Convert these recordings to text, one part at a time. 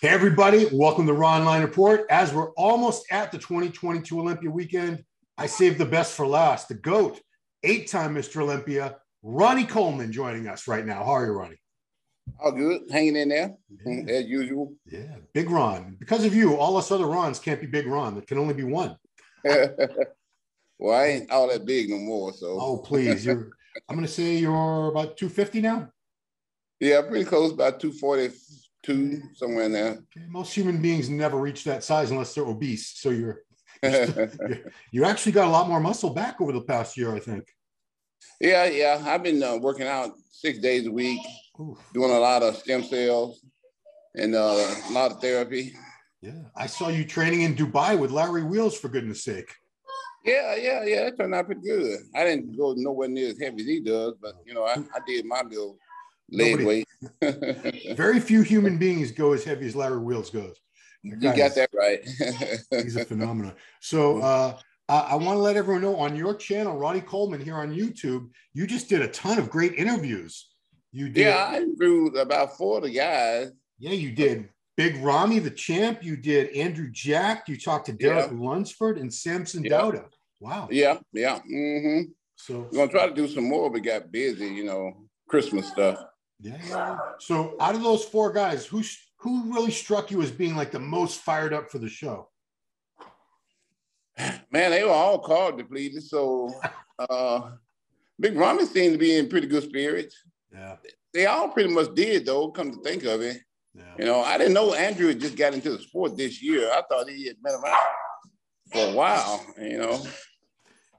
Hey, everybody. Welcome to Raw Online Report. As we're almost at the 2022 Olympia weekend, I saved the best for last. The GOAT, 8-time Mr. Olympia, Ronnie Coleman joining us right now. How are you, Ronnie? All good. Hanging in there, Yeah. as usual. Yeah, Big Ron. Because of you, all us other Rons can't be Big Ron. There can only be one. Well, I ain't all that big no more, so. Oh, please. I'm going to say you're about 250 now? Yeah, pretty close, about 242, somewhere in there. Okay. Most human beings never reach that size unless they're obese. So you actually got a lot more muscle back over the past year, I think. Yeah. I've been working out 6 days a week, Oof. doing a lot of stem cells and a lot of therapy. Yeah, I saw you training in Dubai with Larry Wheels, for goodness sake. Yeah. That turned out pretty good. I didn't go nowhere near as heavy as he does, but, I did my little leg weight. Very few human beings go as heavy as Larry Wheels goes. You got that right. He's a phenomenon. So I want to let everyone know on your channel, Ronnie Coleman here on YouTube, you just did a ton of great interviews. You did. Yeah, I interviewed about 4 of the guys. Yeah, you did. Big Rami, the champ. You did Andrew Jack. You talked to Derek Lunsford and Samson Dauda. Wow. Yeah. Mm-hmm. So we're going to try to do some more, but got busy, Christmas stuff. Yeah. So out of those 4 guys, who really struck you as being like the most fired up for the show? Man, they were all card depleted. So Big Rami seemed to be in pretty good spirits. Yeah. They all pretty much did, though, come to think of it. Yeah. I didn't know Andrew had just got into the sport this year. I thought he had been around for a while,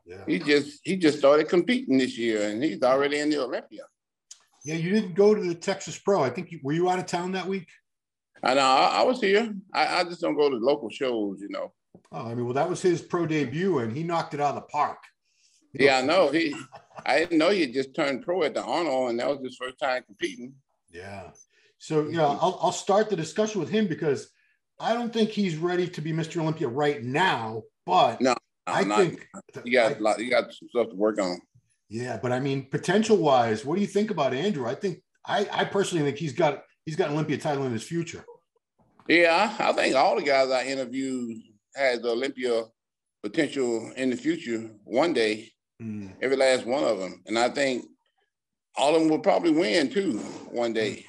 Yeah. He just started competing this year, and he's already in the Olympia. Yeah, you didn't go to the Texas Pro. I think were you out of town that week? I know. I was here. I just don't go to local shows, Oh, well, that was his pro debut, and he knocked it out of the park. Yeah, I know. I didn't know he had just turned pro at the Arnold, and that was his first time competing. Yeah. So, I'll start the discussion with him because I don't think he's ready to be Mr. Olympia right now, but I think you got some stuff to work on. Yeah, but I mean, potential-wise, what do you think about Andrew? I personally think he's got an Olympia title in his future. Yeah, I think all the guys I interviewed has the Olympia potential in the future one day. Every last one of them, and I think all of them will probably win too one day.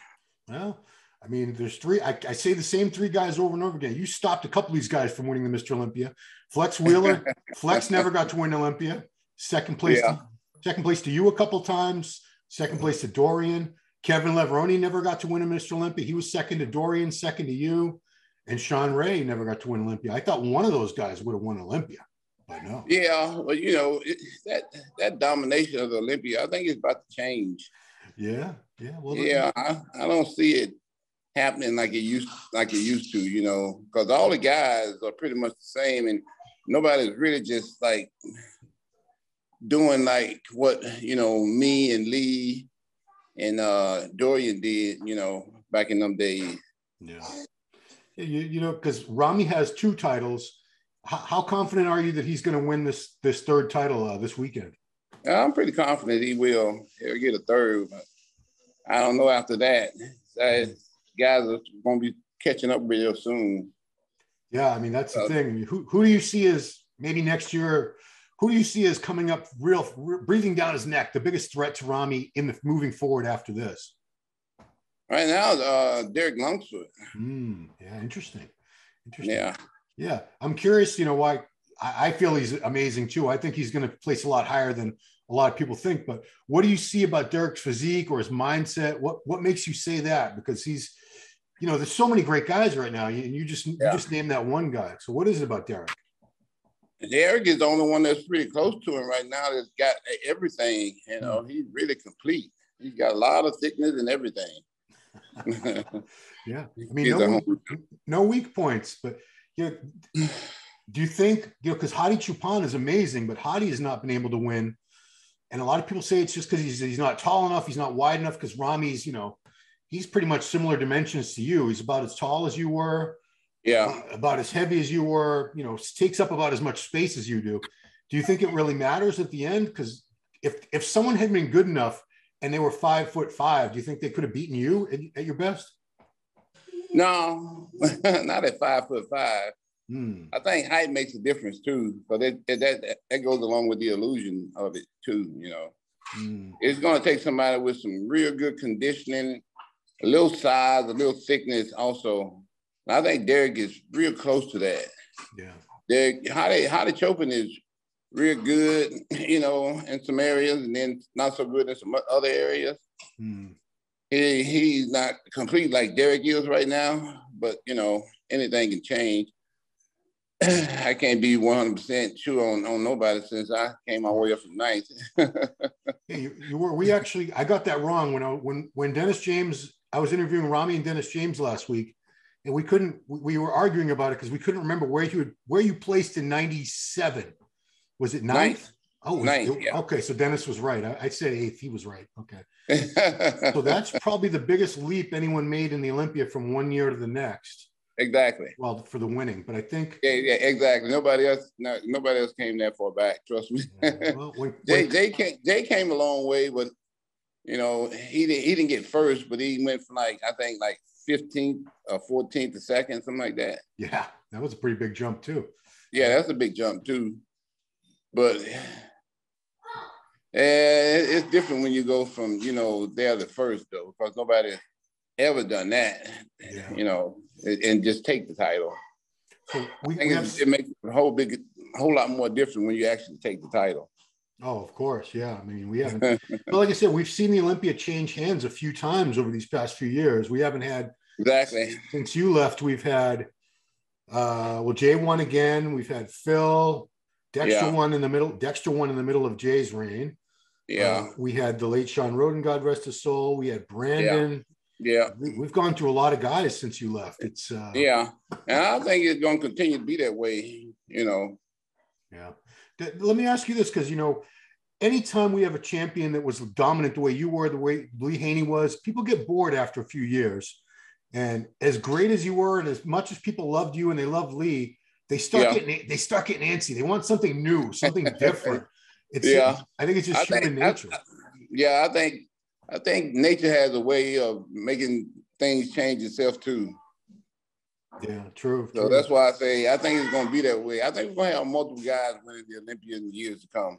Well, I mean, there's 3. I say the same 3 guys over and over again. You stopped a couple of these guys from winning the Mr. Olympia. Flex Wheeler, Flex never got to win Olympia. Second place to you a couple times. Second place to Dorian. Kevin Leveroni never got to win a Mr. Olympia. He was second to Dorian, second to you. And Sean Ray never got to win Olympia. I thought one of those guys would have won Olympia, but no. Yeah, well, that domination of the Olympia, I think it's about to change. Yeah. Well, I don't see it happening like it used to, because all the guys are pretty much the same, and nobody's really just like doing like what me and Lee and Dorian did, back in them days. Yeah. Because Rami has 2 titles. How confident are you that he's going to win this 3rd title this weekend? I'm pretty confident he will. He'll get a 3rd, but I don't know after that. Guys are going to be catching up real soon. Yeah, I mean, that's the thing. I mean, who do you see as maybe next year? Who do you see as coming up breathing down his neck, the biggest threat to Rami moving forward after this? Right now, Derek Lunsford. Yeah, interesting. Yeah. I'm curious, why I feel he's amazing too. I think he's going to place a lot higher than a lot of people think. But what do you see about Derek's physique or his mindset? What makes you say that? Because he's, there's so many great guys right now, and you just named that one guy. So what is it about Derek? Derek is the only one that's pretty close to him right now that's got everything. He's really complete. He's got a lot of thickness and everything. Yeah, I mean, no weak points, but do you think because Hadi Chupan is amazing, but Hadi has not been able to win, and a lot of people say it's just because he's not tall enough, he's not wide enough. Because Rami's, he's pretty much similar dimensions to you. He's about as tall as you were, about as heavy as you were. Takes up about as much space as you do. Do you think it really matters at the end? Because if someone had been good enough and they were 5'5", do you think they could have beaten you at your best? No, not at 5'5". I think height makes a difference too, but that goes along with the illusion of it too. You know, it's going to take somebody with some real good conditioning, a little size, a little thickness also. And I think Derek is real close to that. Yeah. Derek, how chopping is real good, you know, in some areas, and then not so good in some other areas. He's not complete like Derek is right now, but you know, anything can change. I can't be 100% sure on nobody since I came my way up from ninth. Yeah, you were. We actually, I got that wrong when Dennis James. I was interviewing Rami and Dennis James last week, and we were arguing about it because we couldn't remember where you placed in '97. Was it ninth? Oh, ninth. Yeah. Okay, so Dennis was right. I said eighth. He was right. Okay. So that's probably the biggest leap anyone made in the Olympia from one year to the next. Exactly. Well, for the winning, but I think yeah, exactly. Nobody else came that far back. Trust me. Yeah, well, Jay came a long way, but you know he didn't get first, but he went from I think 15th or 14th to second, something like that. Yeah, that was a pretty big jump too. Yeah, that's a big jump too. But it's different when you go from there to first though, because nobody ever done that. Yeah. You know. And just take the title. So it makes a whole lot more different when you actually take the title. Oh, of course, yeah. I mean, we haven't. But like I said, we've seen the Olympia change hands a few times over these past few years. We haven't had since you left. We've had Jay won again. We've had Phil, Dexter won in the middle. Dexter won in the middle of Jay's reign. Yeah, we had the late Sean Roden, God rest his soul. We had Brandon. Yeah, we've gone through a lot of guys since you left. It's and I think it's going to continue to be that way. You know. Yeah. Let me ask you this, because anytime we have a champion that was dominant the way you were, the way Lee Haney was, people get bored after a few years. And as great as you were, and as much as people loved you and they loved Lee, they start getting antsy. They want something new, something different. I think it's just human nature. I think nature has a way of making things change itself too. Yeah, true. So that's why I say I think it's going to be that way. I think we're going to have multiple guys winning the Olympia in years to come.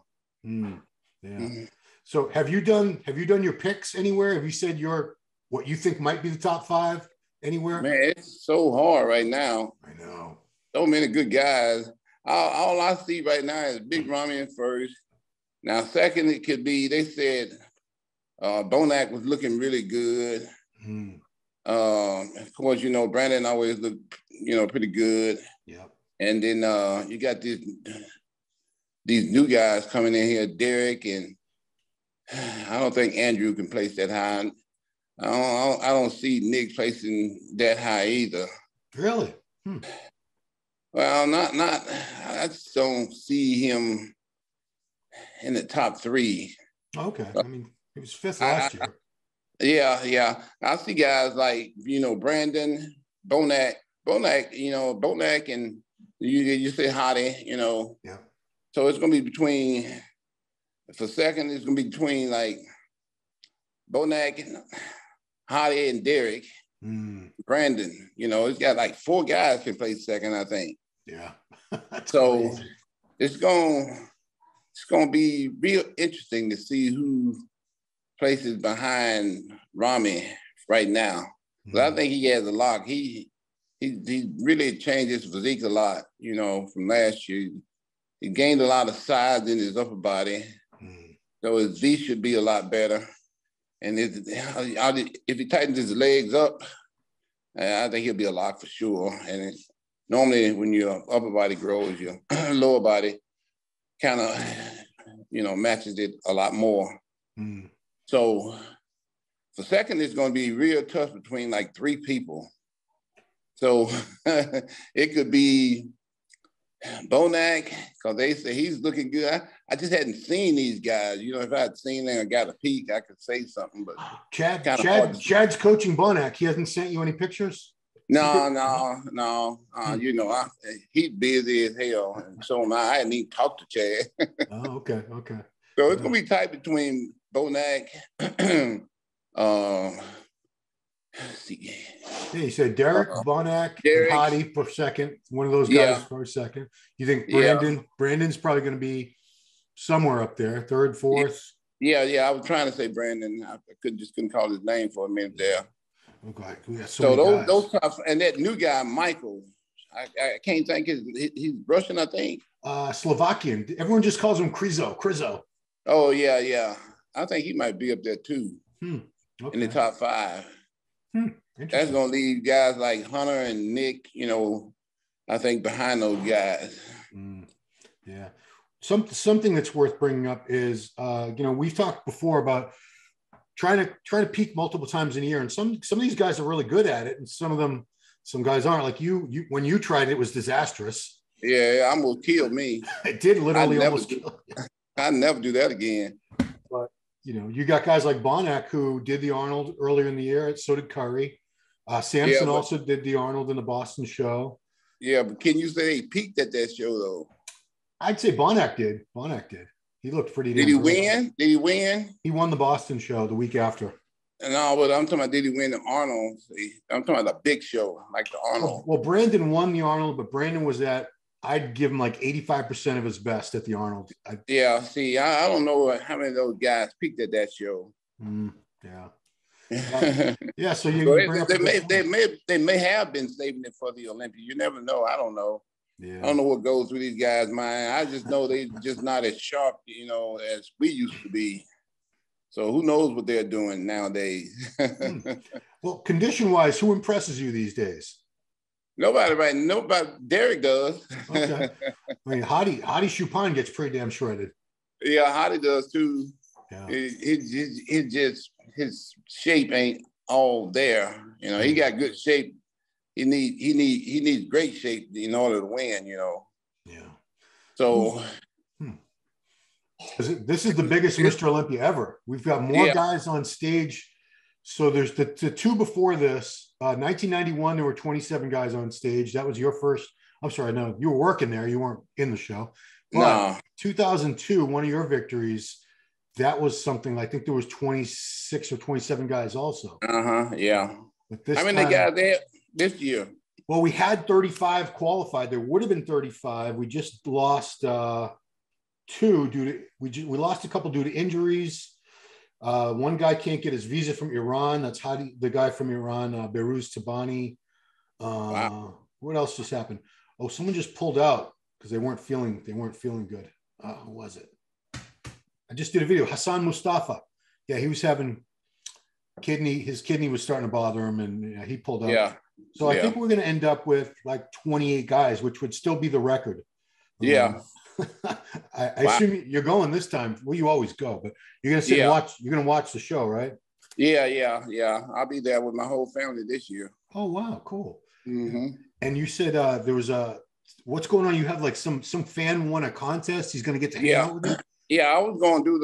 Yeah. So have you done your picks anywhere? Have you said what you think might be the top 5 anywhere? Man, it's so hard right now. I know. So many good guys. All I see right now is Big Ramy in first. Now, second, it could be, they said, Bonac was looking really good. Of course, Brandon always looked, pretty good. Yeah. And then you got these new guys coming in here, Derek, and I don't think Andrew can place that high. I don't see Nick placing that high either. Really? Well, I just don't see him in the top 3. Okay. I mean, he was 5th last year. Yeah. I see guys like, Brandon, Bonac, and you say Hottie, Yeah. So it's going to be for second, it's going to be between like Bonac, and Hottie, and Derek. Brandon, it's got like 4 guys can play second, I think. Yeah. So crazy. It's going to be real interesting to see who places behind Ramy right now. But I think he has a lock. He really changed his physique a lot, from last year. He gained a lot of size in his upper body. So his V should be a lot better. And if he tightens his legs up, I think he'll be a lock for sure. And normally when your upper body grows, your lower body kind of, matches it a lot more. So for second, it's going to be real tough between like 3 people. So it could be Bonac, because they say he's looking good. I just hadn't seen these guys. If I had seen them and got a peek, I could say something. But Chad's coaching Bonac. He hasn't sent you any pictures? No. He's busy as hell. And so am I. I hadn't even talked to Chad. Oh, okay. So it's going to be tight between Bonac, see. Yeah, you said Derek, Bonac, and Derek. Hottie for second. One of those Yeah. guys for second. You think Yeah. Brandon's probably going to be somewhere up there, third, fourth? Yeah. I was trying to say Brandon. I couldn't call his name for a minute there. Okay. We got so many guys. Those top, and that new guy, Michael, I can't think he's Russian, I think. Slovakian. Everyone just calls him Krizo. Oh, yeah. I think he might be up there too. Okay. In the top 5. That's going to leave guys like Hunter and Nick, I think behind those guys. Yeah. Something that's worth bringing up is, we've talked before about trying to peak multiple times in a year. And some of these guys are really good at it. And some guys aren't. Like you when you tried it, it was disastrous. Yeah, almost killed me. It did literally almost kill you. I'd never do that again. But, you got guys like Bonac who did the Arnold earlier in the year. So did Curry. Samson also did the Arnold in the Boston show. Yeah, but can you say he peaked at that show, though? I'd say Bonac did. He looked pretty damn Did he great. win? Did he win? He won the Boston show the week after. No, but I'm talking about did he win the Arnold? I'm talking about the big show, like the Arnold. Well, Brandon won the Arnold, but Brandon was I'd give him like 85% of his best at the Arnold. Yeah, see, I don't know how many of those guys peaked at that show. Yeah. Yeah, so they may have been saving it for the Olympia. You never know. I don't know. Yeah. I don't know what goes through these guys' mind. I just know they just not as sharp, as we used to be. So who knows what they're doing nowadays? Well, condition-wise, who impresses you these days? Nobody, right? Nobody. Derek does. Okay. I mean, Hottie Chupin gets pretty damn shredded. Yeah, Hottie does too. Yeah. His shape ain't all there. He got good shape. He needs great shape in order to win. Yeah. So. This is the biggest Mr. Olympia ever. We've got more guys on stage. So there's the two before this. 1991, there were 27 guys on stage. That was your first. I'm sorry, no, you were working there. You weren't in the show. But no. 2002, one of your victories, that was something. I think there was 26 or 27 guys also. Yeah. But this how many guys there this year? Well, we had 35 qualified. There would have been 35. We just lost two due to we lost a couple due to injuries. One guy can't get his visa from Iran. That's the guy from Iran, Behruz Tabani. Wow. What else just happened? Oh, someone just pulled out because they weren't feeling good. Who was it? I just did a video. Hassan Mustafa. Yeah, he was having his kidney was starting to bother him, and he pulled out. Yeah. So I think we're going to end up with like 28 guys, which would still be the record. Yeah. I assume you're going this time. Well, you always go, but you're going to sit and watch. You're going to watch the show, right? Yeah. I'll be there with my whole family this year. Oh, wow. Cool. Mm-hmm. And you said there was what's going on? You have like some fan won a contest. He's going to get to hang out with you? Yeah, I was going to do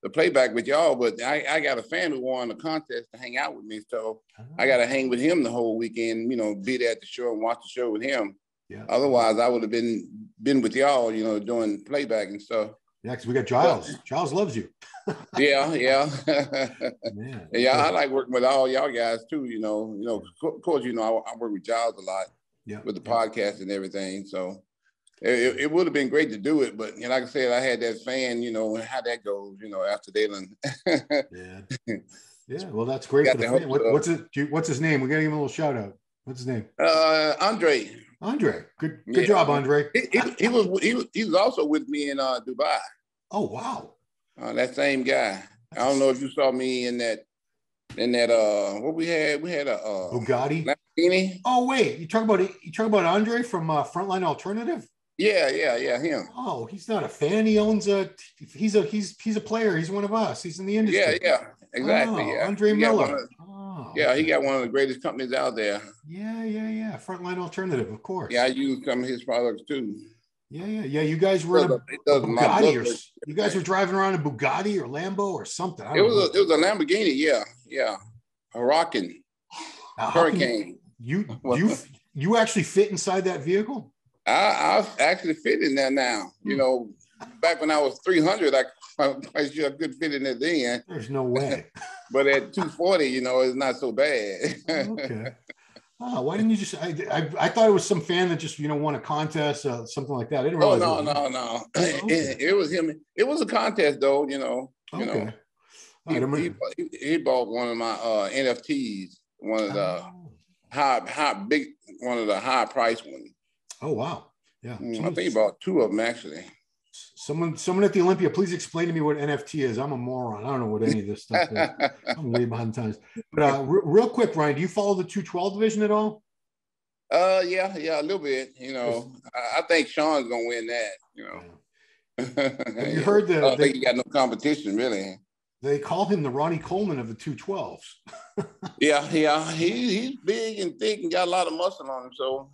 the playback with y'all, but I got a fan who won a contest to hang out with me. So I got to hang with him the whole weekend, be there at the show and watch the show with him. Yeah. Otherwise, I would have been with y'all, doing playback and stuff. Yeah, because we got Giles. Giles loves you. Yeah. I like working with all y'all guys too. Of course, I work with Giles a lot with the podcast and everything. So it would have been great to do it, but like I said, I had that fan. How that goes. After they done. Yeah. Well, that's great for the fan. What's his name? We got to give him a little shout out. What's his name? Andre. Andre, good job, Andre. He was also with me in Dubai. Oh wow, that same guy. I don't know if you saw me in that what we had a Bugatti Lamborghini. Oh wait, you talk about Andre from Frontline Alternative? Yeah, him. Oh, he's not a fan. He owns he's a player. He's one of us. He's in the industry. Yeah, exactly. Oh, Andre Miller. He got one of the greatest companies out there. Yeah. Frontline Alternative, of course. Yeah, I use some of his products too. Yeah. You guys were in a Bugatti, you guys were driving around a Bugatti or Lambo or something. It was a Lamborghini. Yeah, a rocking Hurricane. You actually fit inside that vehicle? I actually fit in there now. Back when I was 300, I could fit in there then. There's no way. but at 240, you know, it's not so bad. Okay. Oh, why didn't you just? I thought it was some fan that just won a contest, something like that. I didn't realize. Oh no. Okay. It was him. It was a contest though. You know. Okay. He bought one of my NFTs, one of the one of the high price ones. Oh wow. Yeah. I think he bought 2 of them actually. Someone at the Olympia, please explain to me what NFT is. I'm a moron. I don't know what any of this stuff is. I'm way behind times. But real quick, Ryan, do you follow the 212 division at all? Yeah, a little bit. You know, I think Sean's gonna win that. You know, have you heard I don't think he got no competition really. They call him the Ronnie Coleman of the 212s. yeah, he's big and thick and got a lot of muscle on him, so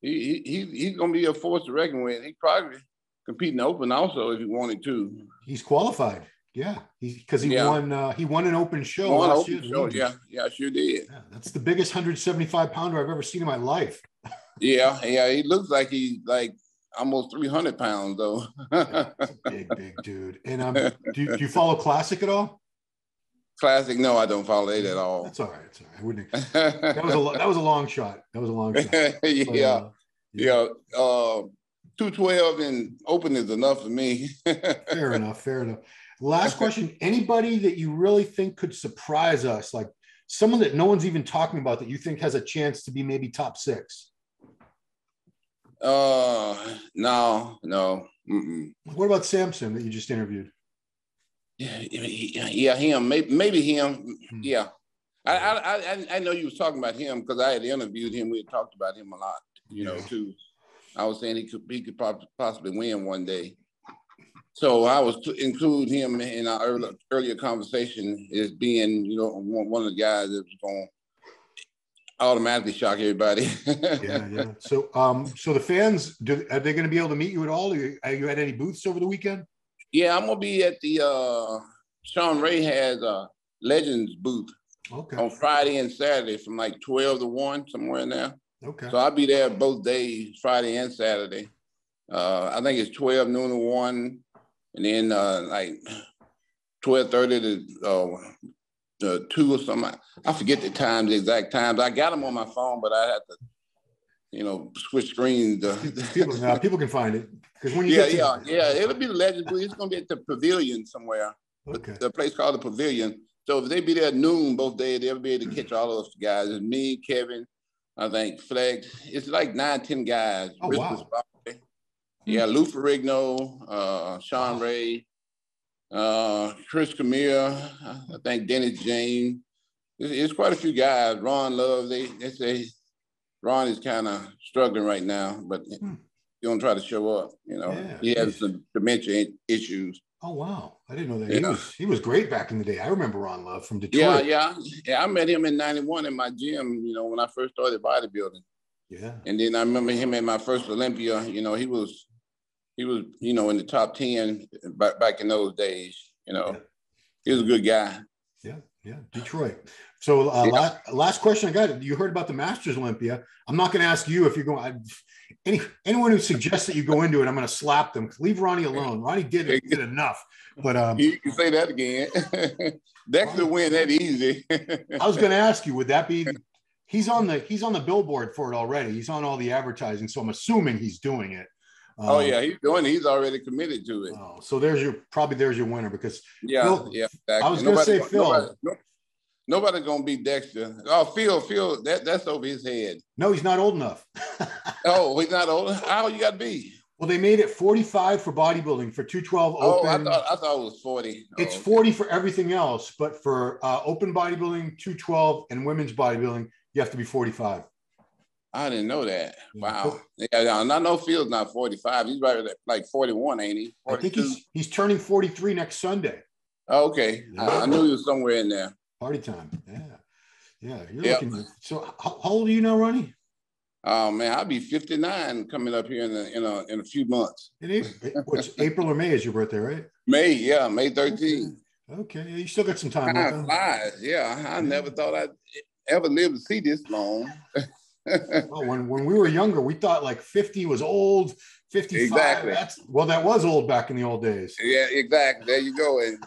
he's gonna be a force to reckon with. He probably compete in the open also if he wanted to. He's qualified. Yeah, because he won an open show last year. Yeah, sure did. Yeah, that's the biggest 175 pounder I've ever seen in my life. yeah, he looks like he's like almost 300 pounds though. Yeah, big dude. And do you follow Classic at all? Classic? No, I don't follow it at all. That's all right. It's all right. I wouldn't. That was a long shot. Yeah. 212 and open is enough for me. Fair enough. Last question. Anybody that you really think could surprise us, like someone that no one's even talking about that you think has a chance to be maybe top 6? No. Mm-mm. What about Samson that you just interviewed? Yeah, him. Maybe him. Yeah. I know you was talking about him because I had interviewed him. We had talked about him a lot, you know, too. I was saying he could possibly win one day. So I was to include him in our earlier conversation as being, you know, one of the guys that was going to automatically shock everybody. Yeah. So the fans, are they going to be able to meet you at all? Are you at any booths over the weekend? Yeah, I'm going to be at the Sean Ray has a Legends booth on Friday and Saturday from like 12 to 1, somewhere in there. Okay. So I'll be there both days, Friday and Saturday. I think it's 12 noon to 1, and then like 12:30 to 2 or something. I forget the exact times. I got them on my phone, but I have to, you know, switch screens. People can find it. When It'll be the Legend booth. It's going to be at the Pavilion somewhere. Okay. The place called the Pavilion. So if they be there at noon both days, they'll be able to catch all those guys. It's me, Kevin, I think Flex. It's like 9-10 guys. Oh, wow. Yeah, Lou Ferrigno, Sean Ray, Chris Camille, I think Dennis James. It's quite a few guys. Ron Love, they say Ron is kind of struggling right now, but he's going to try to show up. You know, he has some dementia issues. Oh, wow. I didn't know that. He was great back in the day. I remember Ron Love from Detroit. Yeah. I met him in 91 in my gym, you know, when I first started bodybuilding. Yeah. And then I remember him at my first Olympia. You know, he was, you know, in the top 10 back in those days. You know, he was a good guy. Yeah. Detroit. So last question I got. You heard about the Masters Olympia. I'm not going to ask you if you're going. Anyone who suggests that you go into it, I'm going to slap them. Leave Ronnie alone. Ronnie did enough. But you can say that again. Dexter win that easy. I was going to ask you, would that be? He's on the billboard for it already. He's on all the advertising, so I'm assuming he's doing it. Oh yeah, he's doing it. He's already committed to it. Oh, so there's your winner because exactly. I was going to say Phil. Nobody's gonna beat Dexter. Oh, Phil, that's over his head. No, he's not old enough. Oh, he's not old. How old you got to be? Well, they made it 45 for bodybuilding for 212 open. I thought it was 40. It's 40 for everything else, but for open bodybuilding, 212, and women's bodybuilding, you have to be 45. I didn't know that. Wow. Yeah, I know Phil's not 45. He's right at like 41, ain't he? 42? I think he's turning 43 next Sunday. Oh, okay. I knew he was somewhere in there. Party time. Yeah. You're looking. So how old are you now, Ronnie? Oh man, I'll be 59 coming up here in a few months. Which April or May is your birthday, right? May 13th. Okay. You still got some time. Time flies. Yeah, I never thought I'd ever live to see this long. Well, when we were younger, we thought like 50 was old. 55. Exactly. That was old back in the old days. Yeah, exactly. There you go. And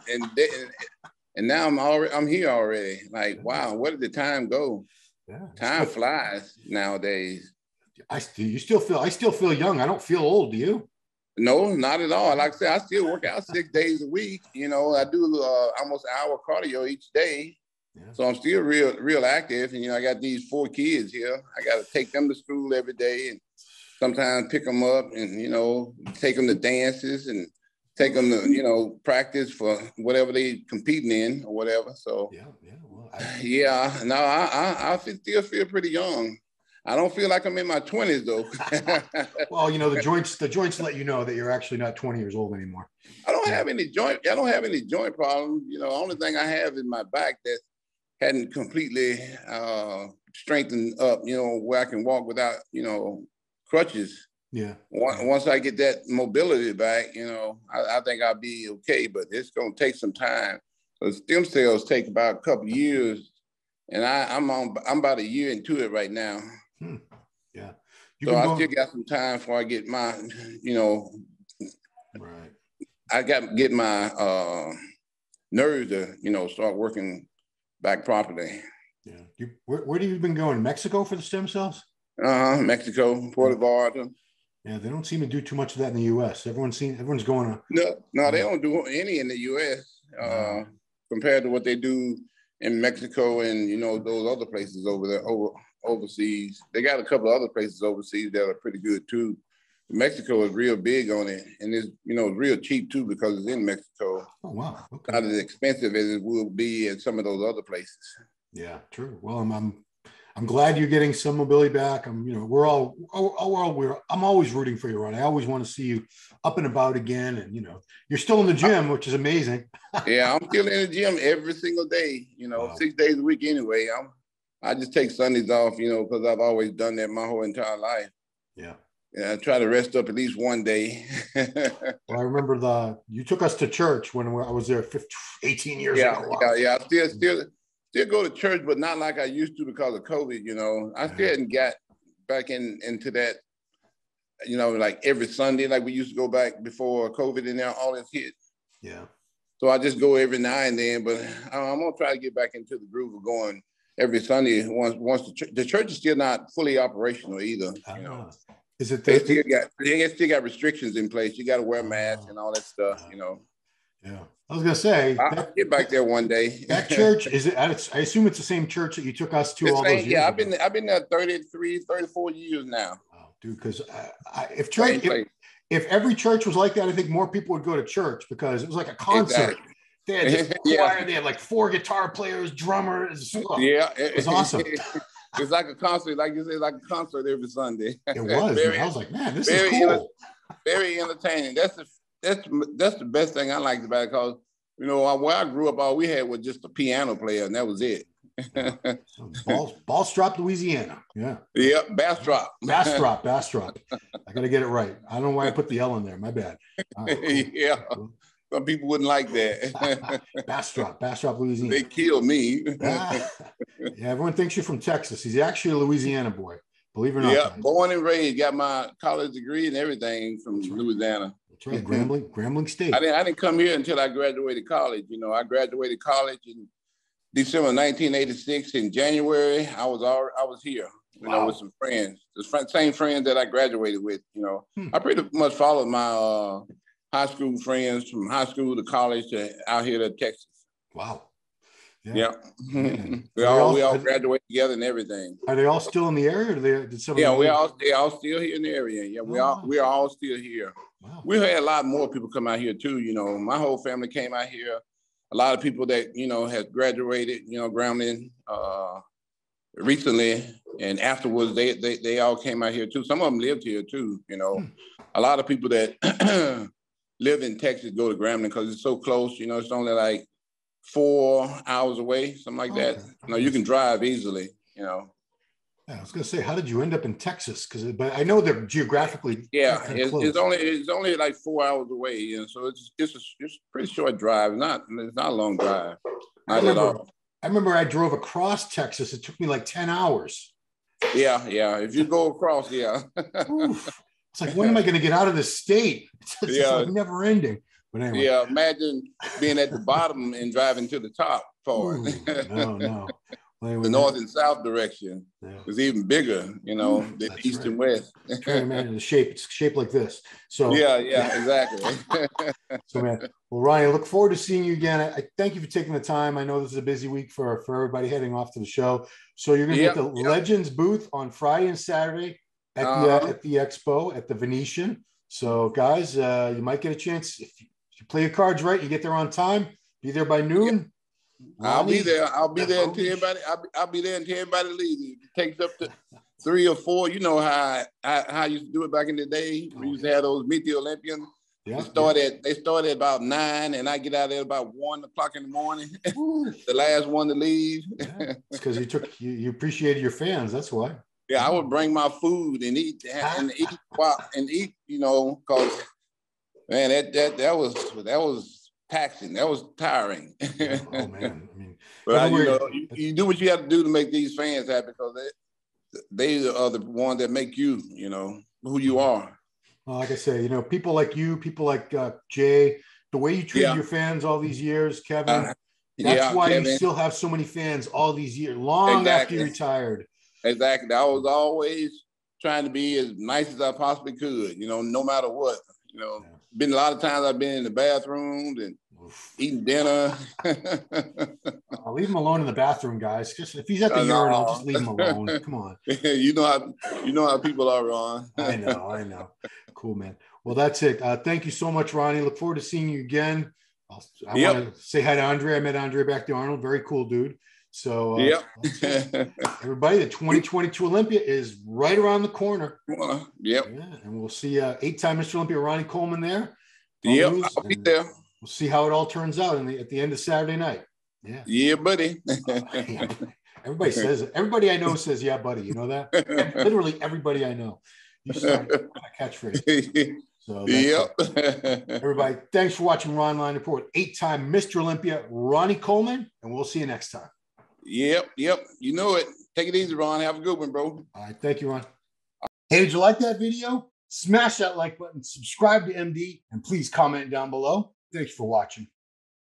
And now I'm here already. Like, wow, where did the time go? Yeah. Time flies nowadays. I still feel young. I don't feel old. Do you? No, not at all. Like I said, I still work out 6 days a week. You know, I do almost an hour cardio each day. Yeah. So I'm still real active. And, you know, I got these 4 kids here. I got to take them to school every day and sometimes pick them up and, you know, take them to dances and take them to, you know, practice for whatever they competing in or whatever. So, well, I still feel pretty young. I don't feel like I'm in my 20s though. Well, you know, the joints let you know that you're actually not 20 years old anymore. I don't have any joint problems. You know, the only thing I have is my back that hadn't completely strengthened up, you know, where I can walk without, you know, crutches. Yeah. Once I get that mobility back, you know, I think I'll be okay, but it's going to take some time. So stem cells take about a couple of years, and I'm about a year into it right now. Yeah. So I still got some time before I get my, you know, right. I got to get my nerves to, you know, start working back properly. Yeah. Where have you been going? Mexico for the stem cells? Mexico, Puerto Vallarta. Yeah, they don't seem to do too much of that in the U.S. Everyone's going to. No, they don't do any in the U.S. Compared to what they do in Mexico and, you know, those other places over there, overseas. They got a couple of other places overseas that are pretty good too. Mexico is real big on it, and it's, you know, real cheap too because it's in Mexico. Oh wow! Okay. Not as expensive as it will be in some of those other places. Yeah, true. Well, I'm glad you're getting some mobility back. I'm always rooting for you, Ron. I always want to see you up and about again, and you know, you're still in the gym, which is amazing. Yeah, I'm still in the gym every single day. You know, wow. 6 days a week anyway. I just take Sundays off, you know, because I've always done that my whole entire life. Yeah. Yeah, I try to rest up at least one day. Well, I remember you took us to church when I was there 18 years ago. Wow. Yeah. I still go to church, but not like I used to because of COVID, you know. I still hadn't got back into that, you know, like every Sunday, like we used to go back before COVID and now all this hit. Yeah. So I just go every now and then, but I'm going to try to get back into the groove of going every Sunday once the church is still not fully operational either, you know. Is it they still got restrictions in place. You got to wear masks and all that stuff, you know. Yeah, I was gonna say I'll get back there one day. That church is it? I assume it's the same church that you took us to all those years. Yeah, I've been there 34 years now. Wow, dude, because if every church was like that, I think more people would go to church because it was like a concert. Exactly. They had this choir. They had like 4 guitar players, drummers. It was awesome. It's like a concert, like you said, like a concert every Sunday. It was. I was like, man, this is cool. Very entertaining. That's the best thing I liked about it because, you know, where I grew up, all we had was just a piano player, and that was it. Bastrop, Louisiana. Yeah. Yeah, Bastrop. Bastrop. I got to get it right. I don't know why I put the L in there. My bad. Right, cool. Yeah. Cool. Some people wouldn't like that. Bastrop, Louisiana. They killed me. Yeah, everyone thinks you're from Texas. He's actually a Louisiana boy. Believe it or not. Yeah, born and raised. Got my college degree and everything from Louisiana. That's right, Grambling State. I didn't come here until I graduated college. You know, I graduated college in December 1986. In January, I was here. You know, with some friends, the same friends that I graduated with. You know, I pretty much followed my high school friends from high school to college to out here to Texas. Wow. Yeah. we all graduated together and everything. Are they all still in the area? Or did some? Yeah, they all still here in the area. Yeah, we are all still here. Wow. We had a lot more people come out here too. You know, my whole family came out here. A lot of people that, you know, have graduated, you know, Grambling recently, and afterwards they all came out here too. Some of them lived here too. You know, a lot of people that live in Texas go to Grambling because it's so close. You know, it's only like 4 hours away, something like that. You know, you can drive easily, you know. Yeah, I was going to say, how did you end up in Texas? But I know they're geographically. Yeah, it's only like 4 hours away, you know, so it's a pretty short drive. It's not a long drive. Not at all. I remember I drove across Texas. It took me like 10 hours. Yeah. If you go across, yeah. It's like, when am I going to get out of this state? It's like never ending. But anyway. Yeah, imagine being at the bottom and driving to the top for it. No. Well, anyway, the north and south direction is even bigger, you know, than east and west. That's right, man. It's shaped like this. So yeah, exactly. So, man, well, Ronnie, I look forward to seeing you again. I thank you for taking the time. I know this is a busy week for everybody heading off to the show. So you're going to be at the Legends booth on Friday and Saturday at the expo at the Venetian. So, guys, you might get a chance if you play your cards right. You get there on time. Be there by noon. I'll be there. I'll be there until everybody. I'll be there until everybody leaves. It takes up to 3 or 4. You know how I used to do it back in the day. We used to have those Mr Olympians. They started at about 9, and I get out there about 1 o'clock in the morning. The last one to leave. It's because you appreciated your fans. That's why. Yeah, I would bring my food and eat. You know, because man, that was taxing. That was tiring. Oh man, I mean, but you know, you do what you have to do to make these fans happy, because they are the ones that make you, you know, who you are. Well, like I say, you know, people like you, people like Jay, the way you treated your fans all these years, Kevin. That's why Kevin, you still have so many fans all these years, long after you retired. Exactly. I was always trying to be as nice as I possibly could, you know, no matter what. You know, been a lot of times I've been in the bathrooms and eating dinner. I'll leave him alone in the bathroom, guys. Just if he's at the urinal, just leave him alone. Come on. you know how people are, Ron. I know. Cool, man. Well, that's it. Thank you so much, Ronnie. Look forward to seeing you again. I want to say hi to Andre. I met Andre back to Arnold. Very cool dude. So, everybody, the 2022 Olympia is right around the corner. Yeah, and we'll see 8-time Mr. Olympia Ronnie Coleman there. I'll be there. We'll see how it all turns out at the end of Saturday night. Yeah, buddy. Everybody says it. Everybody I know says, yeah, buddy. You know that? Literally everybody I know. You start a catchphrase. So everybody, thanks for watching Ron Line Report. 8-time Mr. Olympia Ronnie Coleman, and we'll see you next time. Yep. You know it. Take it easy, Ron. Have a good one, bro. All right. Thank you, Ron. Hey, did you like that video? Smash that like button, subscribe to MD, and please comment down below. Thanks for watching.